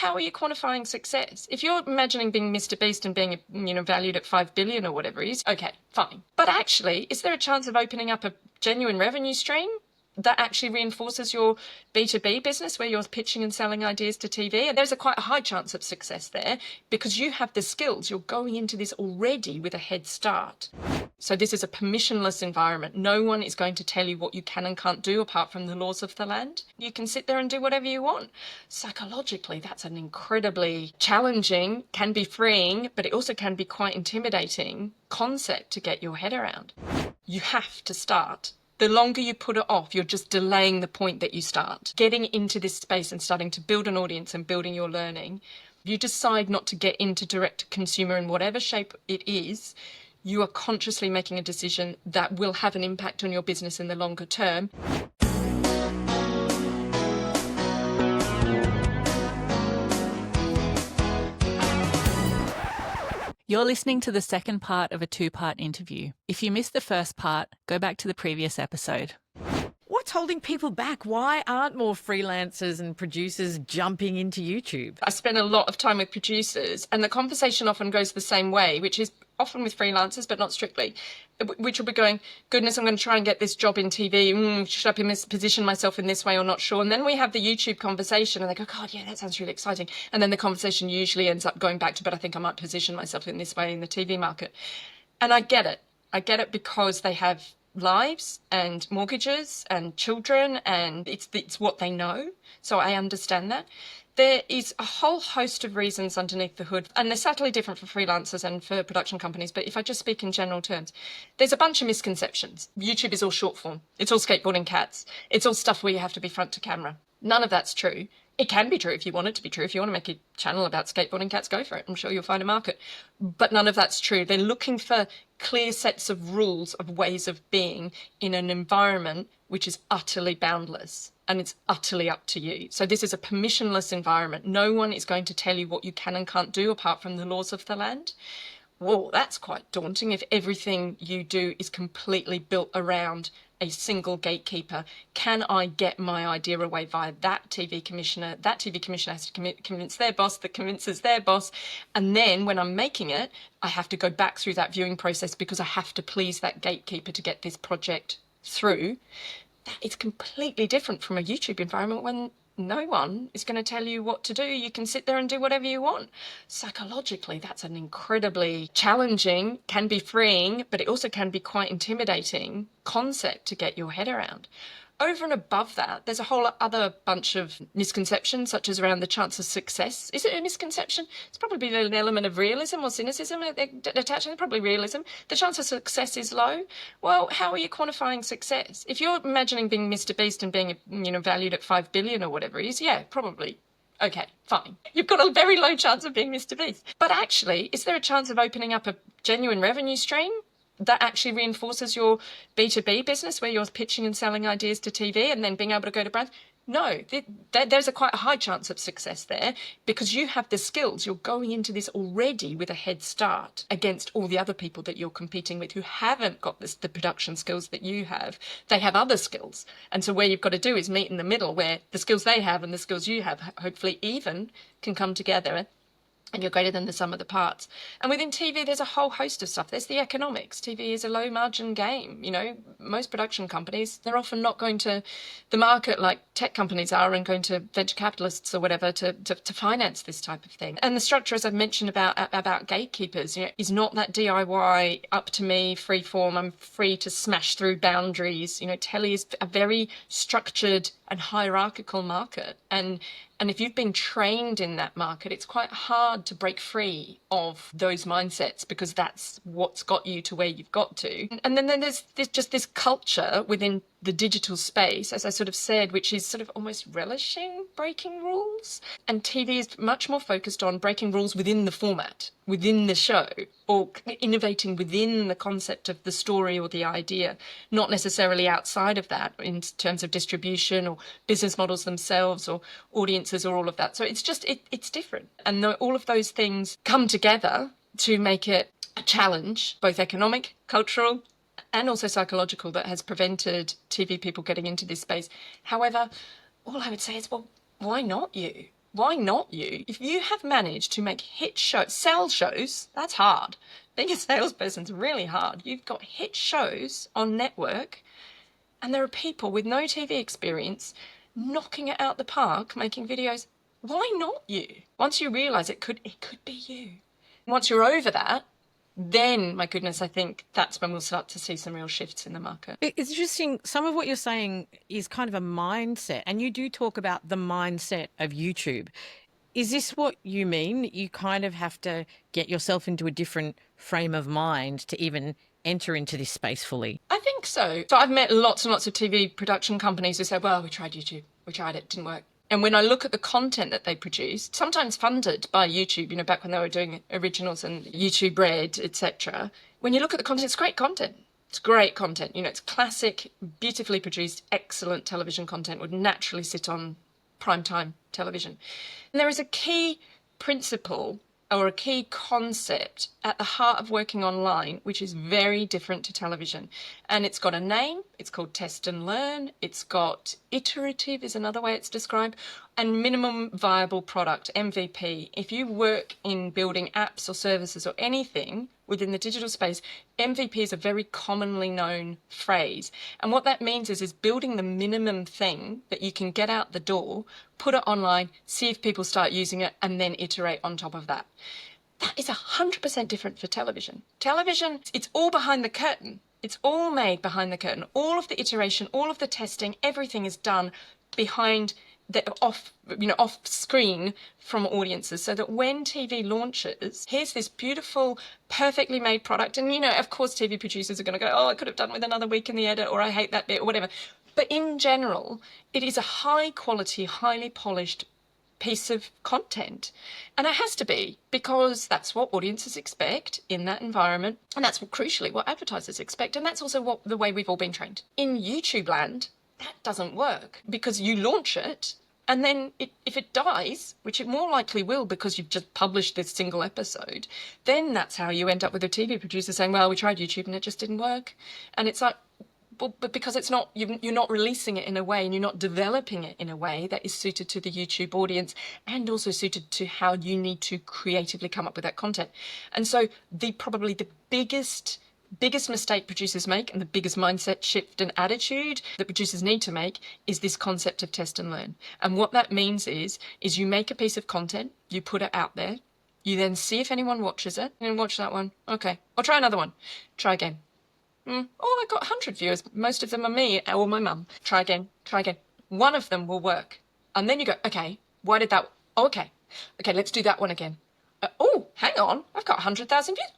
how are you quantifying success? If you're imagining being Mr. Beast and being, valued at 5 billion or whatever it is, okay, fine. But actually, is there a chance of opening up a genuine revenue stream that actually reinforces your B2B business where you're pitching and selling ideas to TV? And there's quite a high chance of success there because you have the skills. You're going into this already with a head start. So this is a permissionless environment. No one is going to tell you what you can and can't do apart from the laws of the land. You can sit there and do whatever you want. Psychologically, that's an incredibly challenging, can be freeing, but it also can be quite intimidating concept to get your head around. You have to start. The longer you put it off, you're just delaying the point that you start. Getting into this space and starting to build an audience and building your learning, you decide not to get into direct consumer in whatever shape it is, you are consciously making a decision that will have an impact on your business in the longer term. You're listening to the second part of a two-part interview. If you missed the first part, go back to the previous episode. What's holding people back? Why aren't more freelancers and producers jumping into YouTube? I spend a lot of time with producers, and the conversation often goes the same way, which is often with freelancers, but not strictly, which will be going, goodness, I'm going to try and get this job in TV. Should I position myself in this way or not sure? And then we have the YouTube conversation and they go, God, yeah, that sounds really exciting. And then the conversation usually ends up going back to, but I think I might position myself in this way in the TV market. And I get it. I get it because they have lives and mortgages and children, and it's what they know. So I understand that. There is a whole host of reasons underneath the hood, and they're subtly different for freelancers and for production companies, but if I just speak in general terms, there's a bunch of misconceptions. YouTube is all short form. It's all skateboarding cats. It's all stuff where you have to be front to camera. None of that's true. It can be true if you want it to be true. If you want to make a channel about skateboarding cats, go for it. I'm sure you'll find a market. But none of that's true. They're looking for clear sets of rules, of ways of being in an environment which is utterly boundless. And it's utterly up to you. So this is a permissionless environment. No one is going to tell you what you can and can't do apart from the laws of the land. Whoa, that's quite daunting if everything you do is completely built around a single gatekeeper. Can I get my idea away via that TV commissioner? That TV commissioner has to convince their boss that convinces their boss. And then when I'm making it, I have to go back through that viewing process because I have to please that gatekeeper to get this project through. It's completely different from a YouTube environment when no one is going to tell you what to do. You can sit there and do whatever you want. Psychologically, that's an incredibly challenging, can be freeing, but it also can be quite intimidating concept to get your head around. Over and above that, there's a whole other bunch of misconceptions, such as around the chance of success. Is it a misconception? It's probably an element of realism or cynicism attached to it, probably realism. The chance of success is low. Well, how are you quantifying success? If you're imagining being Mr. Beast and being, valued at 5 billion or whatever it is, yeah, probably. Okay, fine. You've got a very low chance of being Mr. Beast. But actually, is there a chance of opening up a genuine revenue stream that actually reinforces your B2B business where you're pitching and selling ideas to TV and then being able to go to brands? No, there's quite a high chance of success there because you have the skills. You're going into this already with a head start against all the other people that you're competing with who haven't got the production skills that you have. They have other skills. And so where you've got to do is meet in the middle where the skills they have and the skills you have, hopefully even, can come together. And you're greater than the sum of the parts. And within TV, there's a whole host of stuff. There's the economics. TV is a low margin game. Most production companies, they're often not going to the market like tech companies are and going to venture capitalists or whatever to finance this type of thing. And the structure, as I've mentioned about gatekeepers, is not that DIY, up to me, free form, I'm free to smash through boundaries. Telly is a very structured and hierarchical market. And if you've been trained in that market, it's quite hard to break free of those mindsets because that's what's got you to where you've got to. And then there's just this culture within the digital space, as I sort of said, which is sort of almost relishing breaking rules. And TV is much more focused on breaking rules within the format, within the show, or innovating within the concept of the story or the idea, not necessarily outside of that in terms of distribution or business models themselves or audiences or all of that. So it's just, it's different. And all of those things come together to make it a challenge, both economic, cultural, and also psychological, that has prevented TV people getting into this space. However, all I would say is, well, why not you? Why not you? If you have managed to make hit shows, sell shows, that's hard. Being a salesperson's really hard. You've got hit shows on network, and there are people with no TV experience knocking it out the park, making videos. Why not you? Once you realise it could be you. Once you're over that, then, my goodness, I think that's when we'll start to see some real shifts in the market. It's interesting. Some of what you're saying is kind of a mindset, and you do talk about the mindset of YouTube. Is this what you mean? You kind of have to get yourself into a different frame of mind to even enter into this space fully? I think so. So I've met lots and lots of TV production companies who say, well, we tried YouTube, we tried it, didn't work. And when I look at the content that they produce, sometimes funded by YouTube, you know, back when they were doing originals and YouTube Red, etc. When you look at the content, it's great content. It's great content. You know, it's classic, beautifully produced, excellent television content would naturally sit on primetime television. And there is a key principle or a key concept at the heart of working online, which is very different to television. And it's got a name, it's called test and learn, it's got iterative is another way it's described, and minimum viable product, MVP. If you work in building apps or services or anything within the digital space, MVP is a very commonly known phrase. And what that means is building the minimum thing that you can get out the door, put it online, see if people start using it, and then iterate on top of that. That is 100% different for television. Television, it's all behind the curtain. It's all made behind the curtain. All of the iteration, all of the testing, everything is done behind the off screen from audiences, so that when TV launches, here's this beautiful, perfectly made product. And, you know, of course, TV producers are going to go, oh, I could have done with another week in the edit, or I hate that bit, or whatever. But in general, it is a high quality, highly polished piece of content. And it has to be, because that's what audiences expect in that environment. And that's crucially what advertisers expect. And that's also the way we've all been trained. In YouTube land, that doesn't work, because you launch it and then if it dies, which it more likely will because you've just published this single episode, then that's how you end up with a TV producer saying, well, we tried YouTube and it just didn't work. And it's like, well, but because it's not, you're not releasing it in a way and you're not developing it in a way that is suited to the YouTube audience and also suited to how you need to creatively come up with that content. And so probably the biggest mistake producers make, and the biggest mindset shift and attitude that producers need to make, is this concept of test and learn. And what that means is you make a piece of content, you put it out there, you then see if anyone watches it, and watch that one. Okay, I'll try another one. Try again. Oh, I got 100 viewers. Most of them are me or my mum. Try again. One of them will work. And then you go, okay, why did that? Oh, okay, let's do that one again. Oh, hang on, I've got 100,000 views.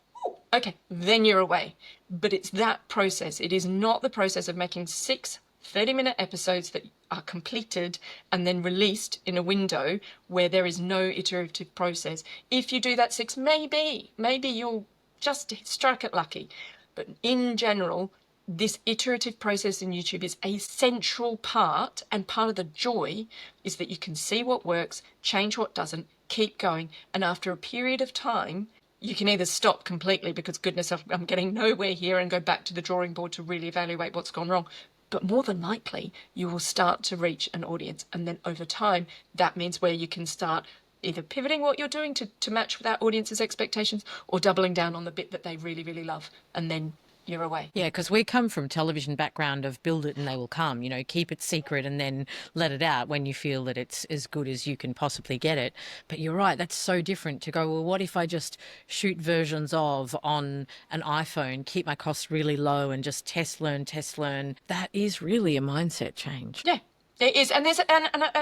Okay, then you're away. But it's that process. It is not the process of making 6 30-minute episodes that are completed and then released in a window where there is no iterative process. If you do that 6, maybe you'll just strike it lucky. But in general, this iterative process in YouTube is a central part, and part of the joy is that you can see what works, change what doesn't, keep going, and after a period of time, you can either stop completely because, goodness, I'm getting nowhere here, and go back to the drawing board to really evaluate what's gone wrong. But more than likely, you will start to reach an audience. And then over time, that means where you can start either pivoting what you're doing to match that audience's expectations, or doubling down on the bit that they really, really love. And then you're away. Yeah, because we come from television background of build it and they will come, you know, keep it secret and then let it out when you feel that it's as good as you can possibly get it. But you're right, that's so different to go, well, what if I just shoot versions of on an iPhone, keep my costs really low and just test, learn. That is really a mindset change. Yeah. It is, and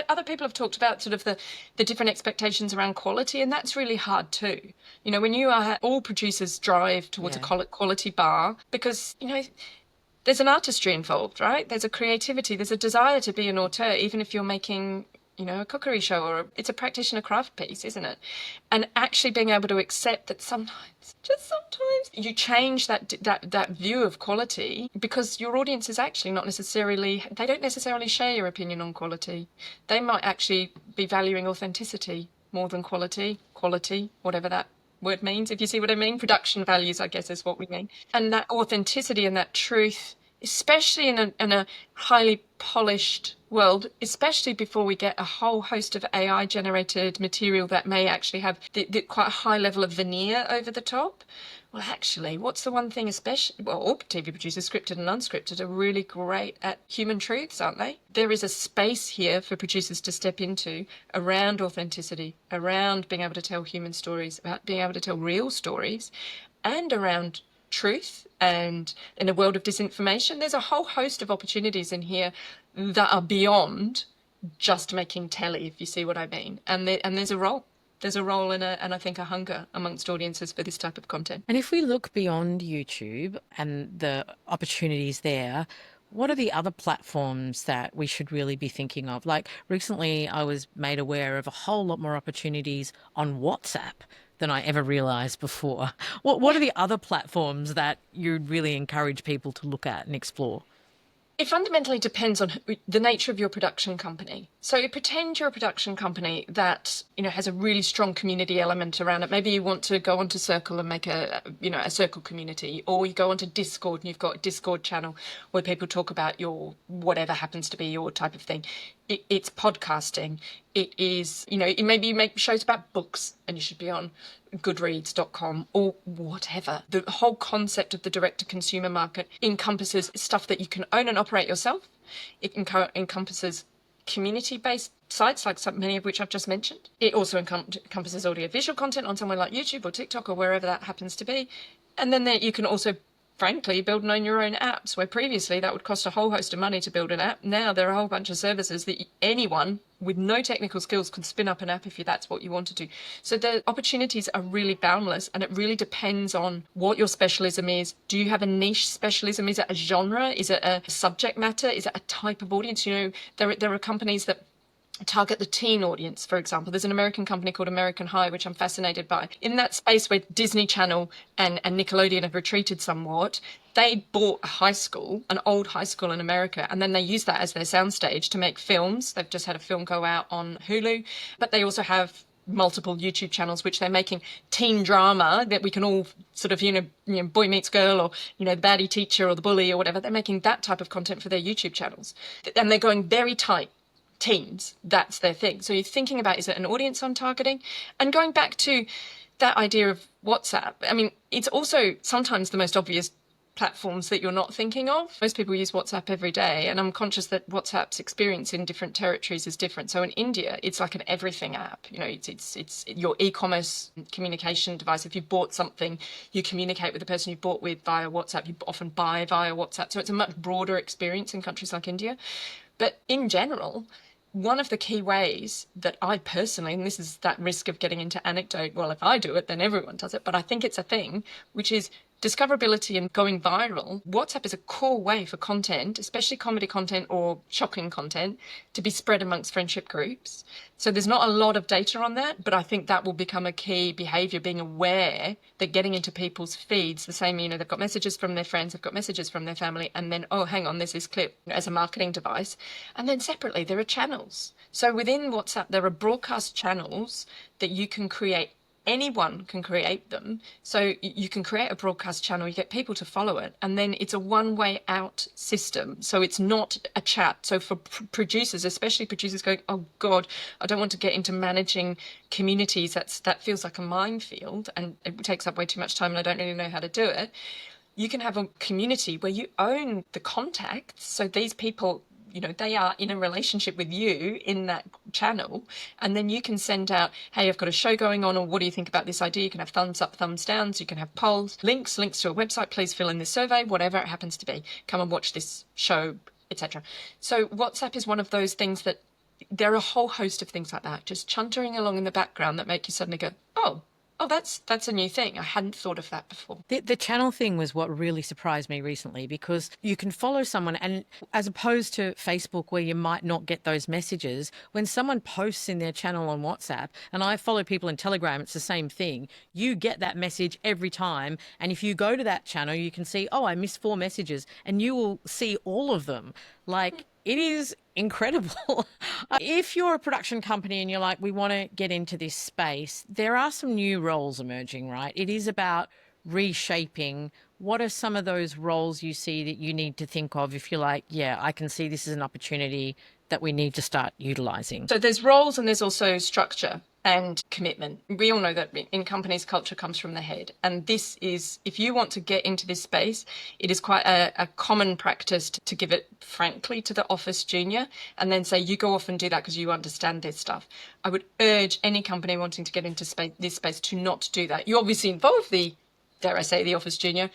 other people have talked about sort of the different expectations around quality, and that's really hard too. You know, when you are, all producers drive towards a quality bar because, you know, there's an artistry involved, right? There's a creativity, there's a desire to be an auteur, even if you're making, you know, a cookery show, or it's a practitioner craft piece, isn't it? And actually being able to accept that sometimes you change that view of quality because your audience is actually they don't necessarily share your opinion on quality. They might actually be valuing authenticity more than quality, whatever that word means, if you see what I mean. Production values, I guess, is what we mean. And that authenticity and that truth, especially in a highly polished world, especially before we get a whole host of AI generated material that may actually have the quite a high level of veneer over the top. Well, actually, what's the one thing, especially, well, all TV producers, scripted and unscripted, are really great at human truths, aren't they? There is a space here for producers to step into around authenticity, around being able to tell human stories, about being able to tell real stories, and around truth. And in a world of disinformation, there's a whole host of opportunities in here that are beyond just making telly, if you see what I mean. And there's a role. There's a role and I think a hunger amongst audiences for this type of content. And if we look beyond YouTube and the opportunities there, what are the other platforms that we should really be thinking of? Like recently, I was made aware of a whole lot more opportunities on WhatsApp than I ever realized before. What are the other platforms that you'd really encourage people to look at and explore? It fundamentally depends on the nature of your production company. So pretend you're a production company that, has a really strong community element around it. Maybe you want to go onto Circle and make a Circle community, or you go onto Discord and you've got a Discord channel where people talk about your whatever happens to be your type of thing. It's podcasting. It is, maybe you make shows about books and you should be on goodreads.com or whatever. The whole concept of the direct-to-consumer market encompasses stuff that you can own and operate yourself. It encompasses community-based sites, like many of which I've just mentioned. It also encompasses audio-visual content on somewhere like YouTube or TikTok or wherever that happens to be. And then you can also, frankly, build and own your own apps, where previously that would cost a whole host of money to build an app. Now there are a whole bunch of services that anyone with no technical skills could spin up an app if that's what you want to do. So the opportunities are really boundless, and it really depends on what your specialism is. Do you have a niche specialism? Is it a genre? Is it a subject matter? Is it a type of audience? There are companies that target the teen audience, for example. There's an American company called American High, which I'm fascinated by. In that space where Disney Channel and Nickelodeon have retreated somewhat, they bought a high school, an old high school in America, and then they use that as their soundstage to make films. They've just had a film go out on Hulu, but they also have multiple YouTube channels which they're making teen drama that we can all sort of, boy meets girl, or, the baddie teacher or the bully or whatever. They're making that type of content for their YouTube channels. And they're going very tight. Teens, that's their thing. So you're thinking about, is it an audience I'm targeting? And going back to that idea of WhatsApp, I mean, it's also sometimes the most obvious platforms that you're not thinking of. Most people use WhatsApp every day, and I'm conscious that WhatsApp's experience in different territories is different. So in India, it's like an everything app. It's your e-commerce communication device. If you bought something, you communicate with the person you bought with via WhatsApp. You often buy via WhatsApp. So it's a much broader experience in countries like India. But in general, one of the key ways that I personally, and this is that risk of getting into anecdote, well, if I do it, then everyone does it, but I think it's a thing, which is discoverability and going viral. WhatsApp is a core way for content, especially comedy content or shocking content, to be spread amongst friendship groups. So there's not a lot of data on that, but I think that will become a key behavior, being aware that getting into people's feeds, the same, they've got messages from their friends, they've got messages from their family, and then, oh, hang on, there's this clip as a marketing device. And then separately, there are channels. So within WhatsApp, there are broadcast channels that you can create. Anyone can create them. So you can create a broadcast channel, you get people to follow it, and then it's a one-way out system. So it's not a chat. So for producers, especially producers going, oh God, I don't want to get into managing communities. That feels like a minefield and it takes up way too much time and I don't really know how to do it. You can have a community where you own the contacts. So these people, they are in a relationship with you in that channel. And then you can send out, hey, I've got a show going on, or what do you think about this idea? You can have thumbs up, thumbs down. So you can have polls, links to a website. Please fill in this survey, whatever it happens to be. Come and watch this show, etc. So WhatsApp is one of those things that there are a whole host of things like that, just chuntering along in the background that make you suddenly go, oh, that's a new thing. I hadn't thought of that before. The channel thing was what really surprised me recently, because you can follow someone, and as opposed to Facebook where you might not get those messages, when someone posts in their channel on WhatsApp, and I follow people in Telegram, it's the same thing. You get that message every time. And if you go to that channel, you can see, oh, I missed 4 messages, and you will see all of them. Like, it is incredible. If you're a production company and you're like, we want to get into this space, there are some new roles emerging, right? It is about reshaping. What are some of those roles you see that you need to think of if you're like, yeah, I can see this is an opportunity that we need to start utilising? So there's roles and there's also structure and commitment. We all know that in companies, culture comes from the head. And this is, if you want to get into this space, it is quite a common practice to give it, frankly, to the office junior and then say, you go off and do that because you understand this stuff. I would urge any company wanting to get into this space to not do that. You obviously involve the, dare I say, the office junior,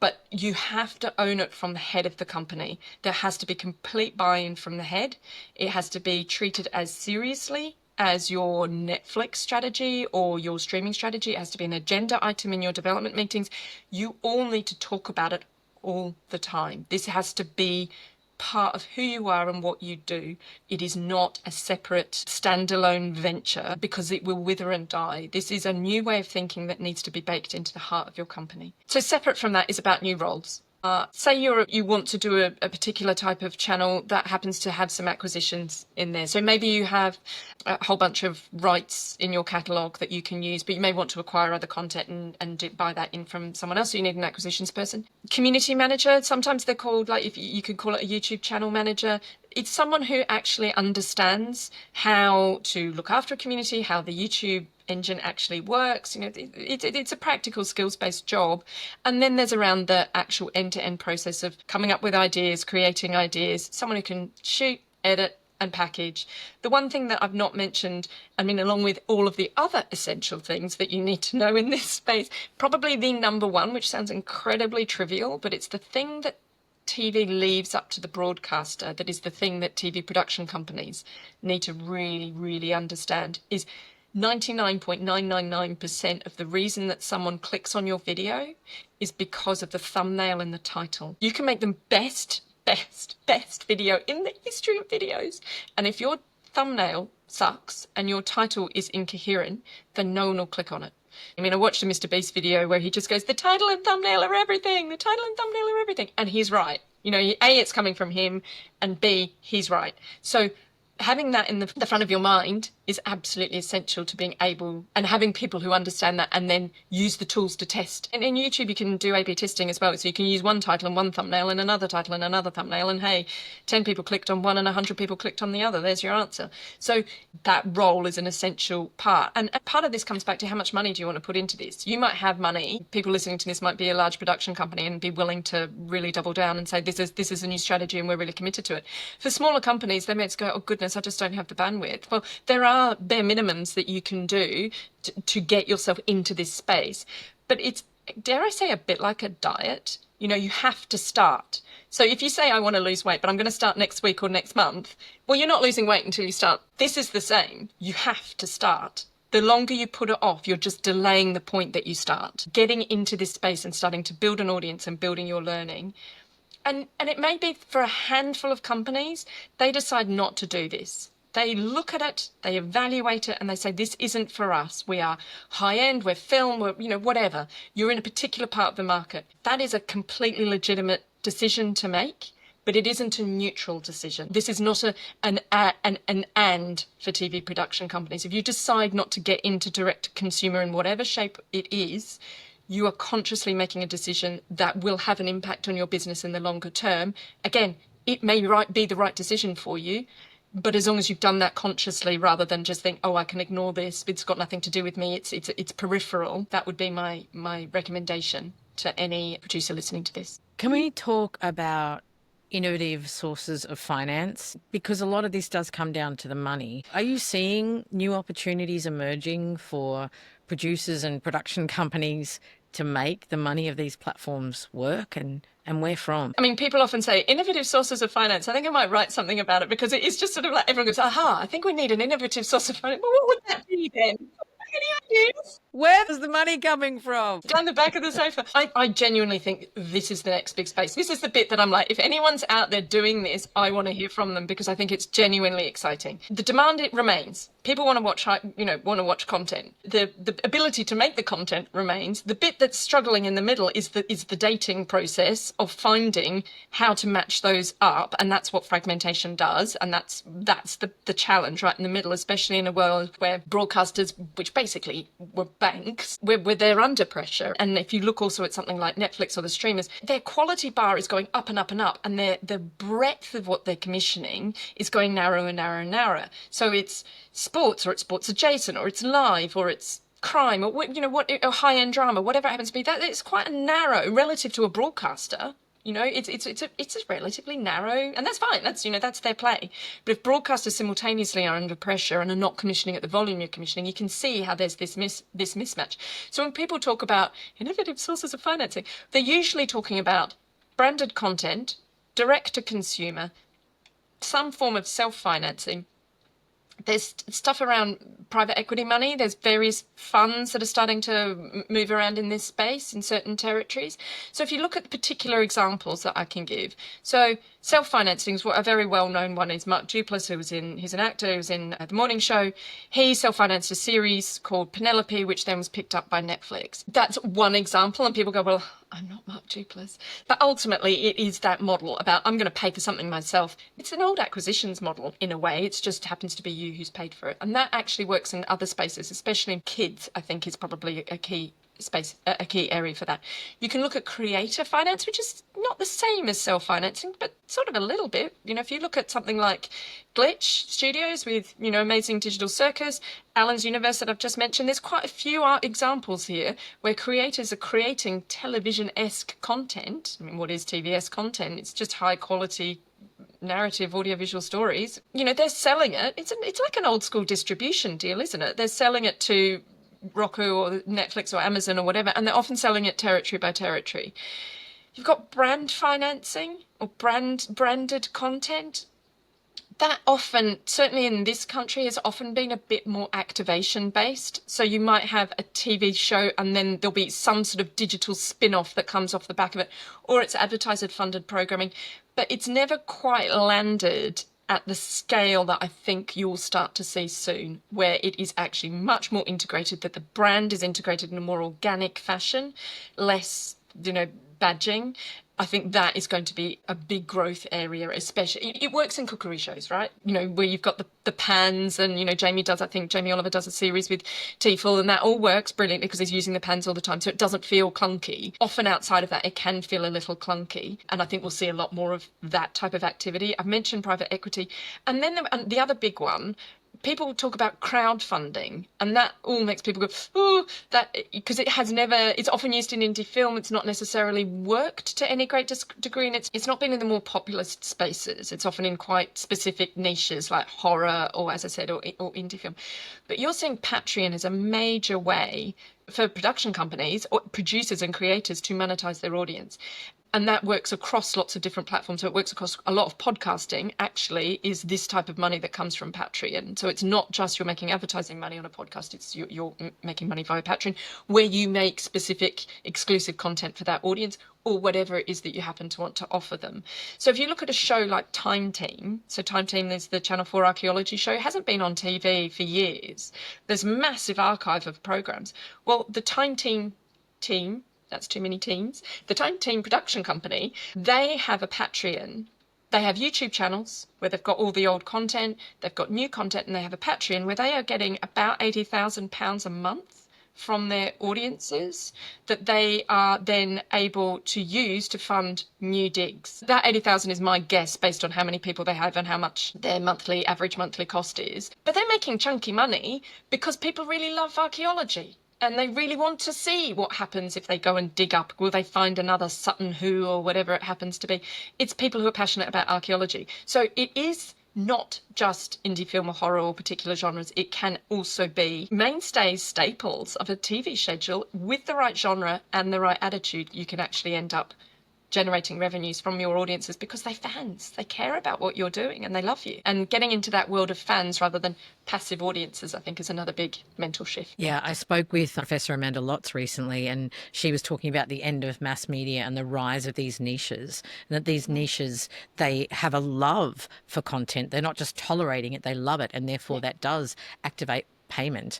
but you have to own it from the head of the company. There has to be complete buy-in from the head. It has to be treated as seriously as your Netflix strategy or your streaming strategy. It has to be an agenda item in your development meetings. You all need to talk about it all the time. This has to be part of who you are and what you do. It is not a separate standalone venture because it will wither and die. This is a new way of thinking that needs to be baked into the heart of your company. So separate from that is about new roles. Say you want to do a particular type of channel that happens to have some acquisitions in there. So maybe you have a whole bunch of rights in your catalogue that you can use, but you may want to acquire other content and buy that in from someone else. So you need an acquisitions person. Community manager, sometimes they're called, like if you could call it a YouTube channel manager. It's someone who actually understands how to look after a community, how the YouTube engine actually works. You know, it's a practical skills-based job. And then there's around the actual end-to-end process of coming up with ideas, creating ideas, someone who can shoot, edit, and package. The one thing that I've not mentioned, I mean, along with all of the other essential things that you need to know in this space, probably the number one, which sounds incredibly trivial, but it's the thing that TV leaves up to the broadcaster, that is the thing that TV production companies need to really, really understand, is 99.999% of the reason that someone clicks on your video is because of the thumbnail and the title. You can make them best video in the history of videos. And if your thumbnail sucks and your title is incoherent, then no one will click on it. I mean, I watched a Mr. Beast video where he just goes, the title and thumbnail are everything. The title and thumbnail are everything. And he's right. You know, A, it's coming from him, and B, he's right. So having that in the front of your mind is absolutely essential to being able, and having people who understand that and then use the tools to test. And in YouTube, you can do A/B testing as well. So you can use one title and one thumbnail and another title and another thumbnail. And hey, 10 people clicked on one and 100 people clicked on the other. There's your answer. So that role is an essential part. And part of this comes back to how much money do you want to put into this? You might have money. People listening to this might be a large production company and be willing to really double down and say, this is a new strategy and we're really committed to it. For smaller companies, they may just go, oh goodness, I just don't have the bandwidth. Well, there are bare minimums that you can do to get yourself into this space. But it's, dare I say, a bit like a diet. You know, you have to start. So if you say, I want to lose weight, but I'm going to start next week or next month, well, you're not losing weight until you start. This is the same. You have to start. The longer you put it off, you're just delaying the point that you start. Getting into this space and starting to build an audience and building your learning. And it may be for a handful of companies, they decide not to do this. They look at it, they evaluate it, and they say, this isn't for us. We are high end, we're film, we're, you know, whatever. You're in a particular part of the market. That is a completely legitimate decision to make, but it isn't a neutral decision. This is not an and for TV production companies. If you decide not to get into direct consumer in whatever shape it is, you are consciously making a decision that will have an impact on your business in the longer term. Again, it may be the right decision for you, but as long as you've done that consciously rather than just think, oh, I can ignore this, it's got nothing to do with me, it's peripheral, that would be my recommendation to any producer listening to this. Can we talk about innovative sources of finance? Because a lot of this does come down to the money. Are you seeing new opportunities emerging for producers and production companies to make the money of these platforms work, and where from? I mean, people often say innovative sources of finance. I think I might write something about it because it is just sort of like everyone goes, aha, I think we need an innovative source of finance. Well, what would that be then? Any ideas? Where is the money coming from? Down the back of the sofa. I genuinely think this is the next big space. This is the bit that I'm like, if anyone's out there doing this, I want to hear from them because I think it's genuinely exciting. The demand, it remains. People want to watch, want to watch content. The ability to make the content remains. The bit that's struggling in the middle is the dating process of finding how to match those up, and that's what fragmentation does, and that's the challenge right in the middle, especially in a world where broadcasters, which basically were banks, where they're under pressure. And if you look also at something like Netflix or the streamers, their quality bar is going up and up and up, and the breadth of what they're commissioning is going narrower and narrower and narrower. So it's sports, or it's sports adjacent, or it's live, or it's crime, or or high-end drama, whatever it happens to be. That it's quite a narrow relative to a broadcaster. It's a relatively narrow, and that's fine. That's their play. But if broadcasters simultaneously are under pressure and are not commissioning at the volume you're commissioning, you can see how there's this mismatch. So when people talk about innovative sources of financing, they're usually talking about branded content, direct to consumer, some form of self-financing. There's stuff around private equity money. There's various funds that are starting to move around in this space in certain territories. So if you look at the particular examples that I can give, so self-financing is what a very well-known one is. Mark Duplass, he's an actor, who's in The Morning Show. He self-financed a series called Penelope, which then was picked up by Netflix. That's one example, and people go, well, I'm not Mark Duplass. But ultimately, it is that model about, I'm going to pay for something myself. It's an old acquisitions model in a way. It just happens to be you who's paid for it. And that actually works in other spaces, especially in kids, I think is probably a key space, a key area for that. You can look at creator finance, which is not the same as self-financing, but sort of a little bit. If you look at something like Glitch Studios with, Amazing Digital Circus, Alan's Universe that I've just mentioned, there's quite a few examples here where creators are creating television-esque content. I mean, what is TV-esque content? It's just high quality narrative audiovisual stories. They're selling it. It's like an old school distribution deal, isn't it? They're selling it to Roku or Netflix or Amazon or whatever, and they're often selling it territory by territory. You've got brand financing or branded content. That often, certainly in this country, has often been a bit more activation based. So you might have a TV show and then there'll be some sort of digital spin-off that comes off the back of it, or it's advertiser funded programming, but it's never quite landed at the scale that I think you'll start to see soon, where it is actually much more integrated, that the brand is integrated in a more organic fashion, less, badging. I think that is going to be a big growth area, especially. It works in cookery shows, right? Where you've got the pans and, Jamie Oliver does a series with Teefel, and that all works brilliantly because he's using the pans all the time. So it doesn't feel clunky. Often outside of that, it can feel a little clunky. And I think we'll see a lot more of that type of activity. I've mentioned private equity. And then the other big one, people talk about crowdfunding, and that all makes people go, oh, that, because it's often used in indie film. It's not necessarily worked to any great degree, and it's not been in the more populist spaces. It's often in quite specific niches like horror or, as I said, or indie film. But you're seeing Patreon as a major way for production companies or producers and creators to monetize their audience. And that works across lots of different platforms. So it works across a lot of podcasting, actually, is this type of money that comes from Patreon. So it's not just you're making advertising money on a podcast, it's you're making money via Patreon, where you make specific exclusive content for that audience or whatever it is that you happen to want to offer them. So if you look at a show like Time Team, so Time Team is the Channel 4 archaeology show, it hasn't been on TV for years. There's a massive archive of programs. Well, the Time Team, that's too many teams. The Time Team production company, they have a Patreon. They have YouTube channels where they've got all the old content, they've got new content, and they have a Patreon where they are getting about £80,000 a month from their audiences that they are then able to use to fund new digs. That 80,000 is my guess based on how many people they have and how much their average monthly cost is. But they're making chunky money because people really love archaeology. And they really want to see what happens if they go and dig up. Will they find another Sutton Hoo or whatever it happens to be? It's people who are passionate about archaeology. So it is not just indie film or horror or particular genres. It can also be mainstays, staples of a TV schedule. With the right genre and the right attitude, you can actually end up generating revenues from your audiences because they're fans. They care about what you're doing and they love you. And getting into that world of fans rather than passive audiences, I think, is another big mental shift. Yeah, I spoke with Professor Amanda Lotz recently, and she was talking about the end of mass media and the rise of these niches. And that these niches, they have a love for content. They're not just tolerating it, they love it. And therefore that does activate payment.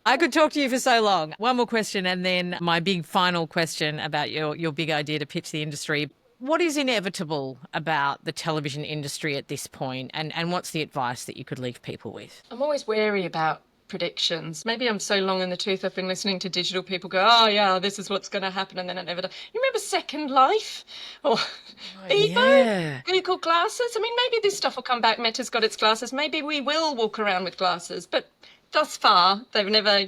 I could talk to you for so long. One more question, and then my big final question about your big idea to pitch the industry. What is inevitable about the television industry at this point, and what's the advice that you could leave people with? I'm always wary about predictions. Maybe I'm so long in the tooth I've been listening to digital people go, oh yeah, this is what's going to happen, and then it never does. You remember Second Life? Or Evo? Yeah. Google Glasses? I mean, maybe this stuff will come back. Meta's got its glasses. Maybe we will walk around with glasses, but thus far,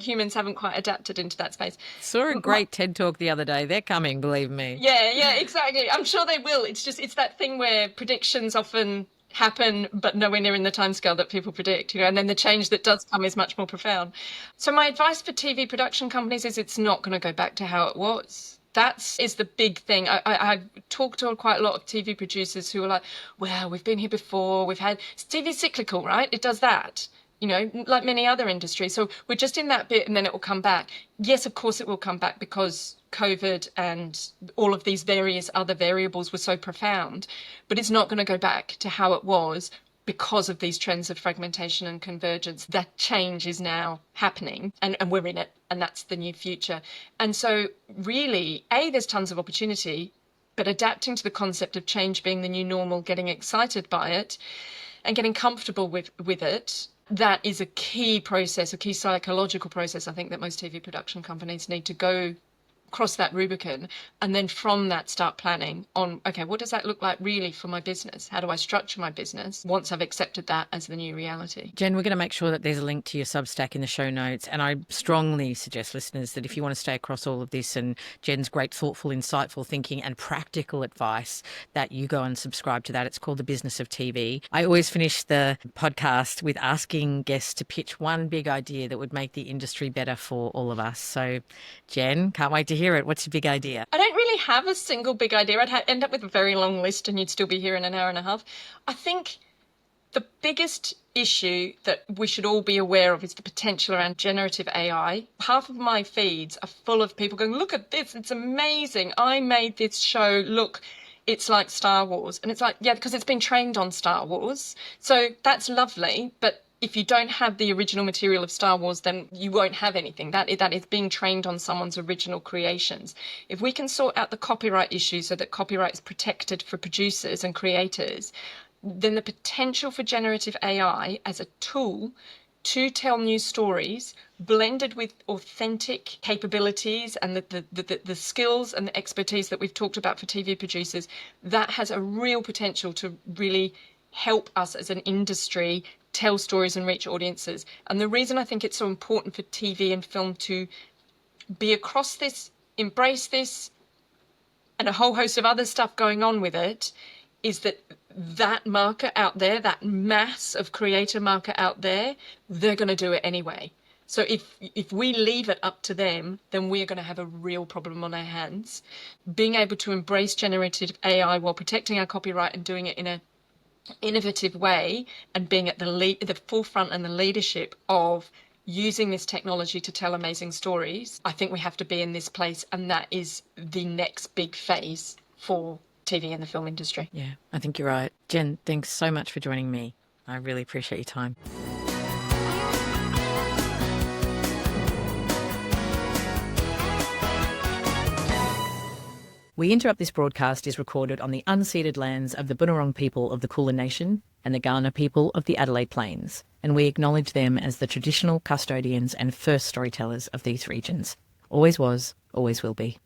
humans haven't quite adapted into that space. Saw a great TED Talk the other day. They're coming, believe me. Yeah, exactly. I'm sure they will. It's that thing where predictions often happen, but nowhere near in the timescale that people predict, and then the change that does come is much more profound. So my advice for TV production companies is it's not going to go back to how it was. That is the big thing. I talked to quite a lot of TV producers who are like, well, we've been here before. TV's cyclical, right? It does that. Like many other industries. So we're just in that bit and then it will come back. Yes, of course it will come back because COVID and all of these various other variables were so profound, but it's not going to go back to how it was because of these trends of fragmentation and convergence. That change is now happening and we're in it, and that's the new future. And so really, there's tons of opportunity, but adapting to the concept of change being the new normal, getting excited by it and getting comfortable with it, that is a key process, a key psychological process, I think, that most TV production companies need to go cross that Rubicon, and then from that start planning on, okay, what does that look like really for my business? How do I structure my business once I've accepted that as the new reality? Jen, we're going to make sure that there's a link to your Substack in the show notes, and I strongly suggest listeners that if you want to stay across all of this and Jen's great, thoughtful, insightful thinking and practical advice, that you go and subscribe to that. It's called The Business of TV. I always finish the podcast with asking guests to pitch one big idea that would make the industry better for all of us. So, Jen, can't wait to hear it. What's your big idea? I don't really have a single big idea. I'd end up with a very long list and you'd still be here in an hour and a half. I think the biggest issue that we should all be aware of is the potential around generative AI. Half of my feeds are full of people going, look at this, it's amazing. I made this show, look, it's like Star Wars. And it's like, yeah, because it's been trained on Star Wars. So that's lovely, but if you don't have the original material of Star Wars, then you won't have anything. That is being trained on someone's original creations. If we can sort out the copyright issue so that copyright is protected for producers and creators, then the potential for generative AI as a tool to tell new stories, blended with authentic capabilities and the skills and the expertise that we've talked about for TV producers, that has a real potential to really help us as an industry tell stories and reach audiences. And the reason I think it's so important for TV and film to be across this, embrace this, and a whole host of other stuff going on with it, is that market out there, that mass of creator market out there, they're going to do it anyway. So if we leave it up to them, then we're going to have a real problem on our hands. Being able to embrace generative AI while protecting our copyright and doing it in a innovative way and being at the forefront and the leadership of using this technology to tell amazing stories, I think we have to be in this place, and that is the next big phase for TV and the film industry. Yeah, I think you're right. Jen, thanks so much for joining me. I really appreciate your time. We Interrupt This broadcast is recorded on the unceded lands of the Bunurong people of the Kulin Nation and the Kaurna people of the Adelaide Plains, and we acknowledge them as the traditional custodians and first storytellers of these regions. Always was, always will be.